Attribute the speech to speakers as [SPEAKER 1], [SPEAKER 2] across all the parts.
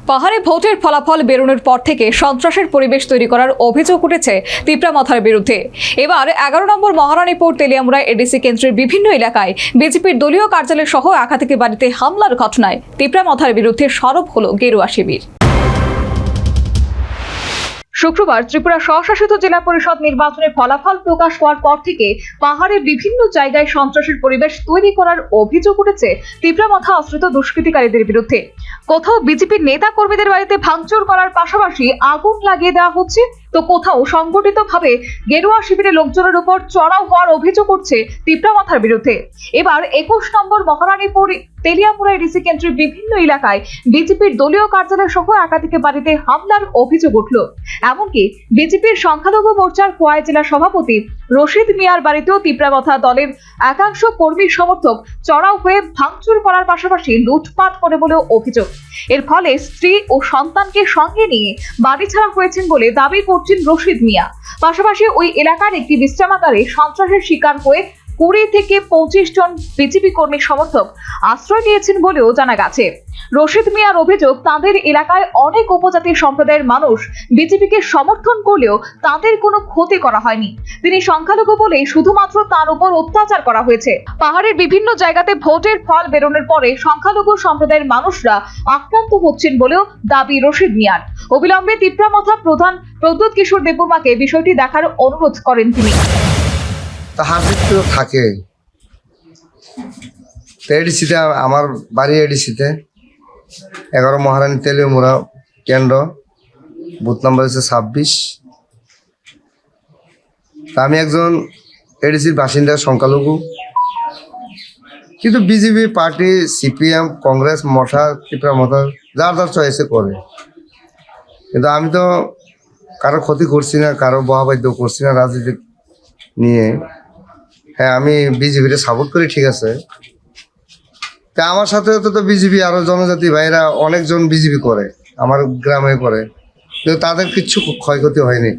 [SPEAKER 1] পাহাড়ে ভোটের ফলাফল বেরোনোর পর থেকে সন্ত্রাসের পরিবেশ তৈরি করার অভিযোগ উঠেছে তিপ্রামাথার বিরুদ্ধে। এবার 11 নম্বর মহারানীপুর তেলিয়ামুড়া এডিসি কেন্দ্রের বিভিন্ন এলাকায় বিজেপির দলীয় কার্যালয় সহ একাধিক বাড়িতে হামলার ঘটনায় তিপ্রামাথার বিরুদ্ধে সরব হলো গেরুয়া শিবির। শুক্রবার ত্রিপুরা স্বশাসিত জেলা পরিষদ নির্বাচনের ফলাফল প্রকাশ হওয়ার পর থেকে পাহাড়ের বিভিন্ন জায়গায় সন্ত্রাসের পরিবেশ তৈরি করার অভিযোগ উঠেছে তিপ্রামাথা আশ্রিত দুষ্কৃতিকারীদের বিরুদ্ধে। কোথাও বিজেপির নেতা কর্মীদের বাড়িতে ভাঙচুর করার পাশাপাশি আগুন লাগিয়ে দেওয়া হচ্ছে, তো কোথাও সংগঠিতভাবে গেরুয়া শিবিরের লোকজনের উপর চড়াও হওয়ার অভিযোগ উঠছে তিপ্রামাথার বিরুদ্ধে। এবার 21 নম্বর মহারানীপুর তেলিয়ামুড়া এডিসি কেন্দ্রের বিভিন্ন এলাকায় বিজেপির দলীয় কার্যালয় সহ একাধিক বাড়িতে হামলার অভিযোগ উঠল। এমনকি বিজেপির সংখ্যালঘু মোর্চার খোয়াই জেলা সভাপতি রশিদ মিয়ার বাড়িতেও তিপ্রামাথা দলের একাংশ কর্মী সমর্থক চড়াও হয়ে ভাঙচুর করার পাশাপাশি লুটপাট করে বলেও অভিযোগ। এর ফলে স্ত্রী ও সন্তানকে সঙ্গে নিয়ে বাড়ি ছাড়া হয়েছেন বলে দাবি করছেন রশিদ মিয়া। পাশাপাশি ওই এলাকার একটি বিশ্রামাগারে সন্ত্রাসের শিকার হয়ে 20 থেকে 25 জন বিজেপি কর্মী সমর্থক আশ্রয় নিয়েছেন বলেও জানা গেছে। রশিদ মিয়ার অভিযোগ, তাদের এলাকায় অনেক উপজাতি সম্প্রদায়ের মানুষ বিজেপিকে সমর্থন করলেও তাদের কোনো ক্ষতি করা হয়নি। তিনি সংখ্যালঘু বলে শুধুমাত্র তার উপর অত্যাচার করা হয়েছে। পাহাড়ের বিভিন্ন জায়গাতে ভোটের ফল বেরোনোর পরে সংখ্যালঘু সম্প্রদায়ের মানুষরা আক্রান্ত হচ্ছেন বলেও দাবি রশিদ মিয়ার। অবিলম্বে তিপ্রামাথা প্রধান প্রদ্যোৎ কিশোর দেববর্মাকে বিষয়টি দেখার অনুরোধ করেন তিনি।
[SPEAKER 2] তাহার তো থাকে এডিসিতে, আমার বাড়ি এডিসিতে 11 মহারানী তেলিয়ামুড়া কেন্দ্র, বুথ নাম্বার হচ্ছে 26। আমি একজন এডিসির বাসিন্দা, সংখ্যালঘু, কিন্তু বিজেপি পার্টি, সিপিএম, কংগ্রেস, মশা, তিপ্রামাথা যার যার চয়েসে করে, কিন্তু আমি তো কারো ক্ষতি করছি না, কারো বহাবাদ্য করছি না রাজনীতি নিয়ে। হ্যাঁ, আমি বিজেপিকে সাপোর্ট করি, ঠিক আছে। তা আমার সাথে তো বিজেপি আরো জনজাতি ভাইরা অনেকজন বিজেপি করে, আমার গ্রামে করে, কিন্তু তাদের কিচ্ছু ক্ষয়ক্ষতি হয়নি।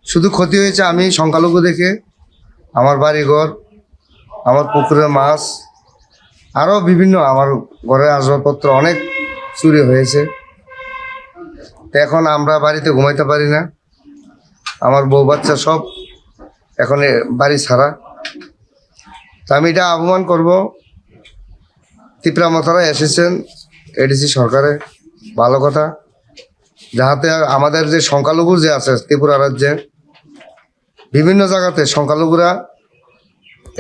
[SPEAKER 2] শুধু ক্ষতি হয়েছে আমি সংখ্যালঘু দেখে আমার বাড়িঘর, আমার পুকুরের মাছ, আরও বিভিন্ন আমার ঘরের আসবাবপত্র অনেক চুরি হয়েছে। তো এখন আমরা বাড়িতে ঘুমাইতে পারি না, আমার বউ বাচ্চা সব এখন বাড়ি ছাড়া। তা আমি এটা আহ্বান করব, তিপ্রামাথারা এসেছেন এডিসি সরকারে, ভালো কথা, যাহাতে আমাদের যে সংখ্যালঘু যে আছে ত্রিপুরা রাজ্যে বিভিন্ন জায়গাতে সংখ্যালঘুরা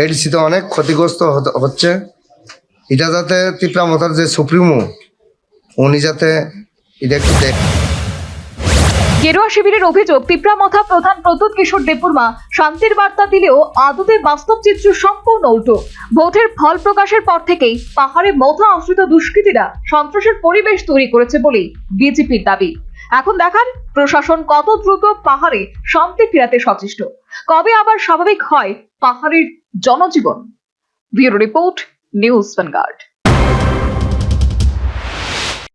[SPEAKER 2] এডিসিতে অনেক ক্ষতিগ্রস্ত হচ্ছে, এটা যাতে তিপ্রামাথার যে সুপ্রিমো উনি যাতে এটা একটু দেখ।
[SPEAKER 1] গেরুয়া শিবিরের অভিযোগ, তিপ্রামাথা প্রধান প্রদ্যোৎ কিশোর দেববর্মা শান্তির বার্তা দিলেও আদতে বাস্তব চিত্র সম্পূর্ণ উল্টো। ভোটের ফল প্রকাশের পর থেকেই পাহাড়ে মথা আশ্রিত দুষ্কৃতীরা সন্ত্রাসের পরিবেশ তৈরি করেছে বলেই বিজেপির দাবি। এখন দেখান প্রশাসন কত দ্রুত পাহাড়ে শান্তি ফেরাতে সচেষ্ট, কবে আবার স্বাভাবিক হয় পাহাড়ের জনজীবন। Bureau report, news vanguard.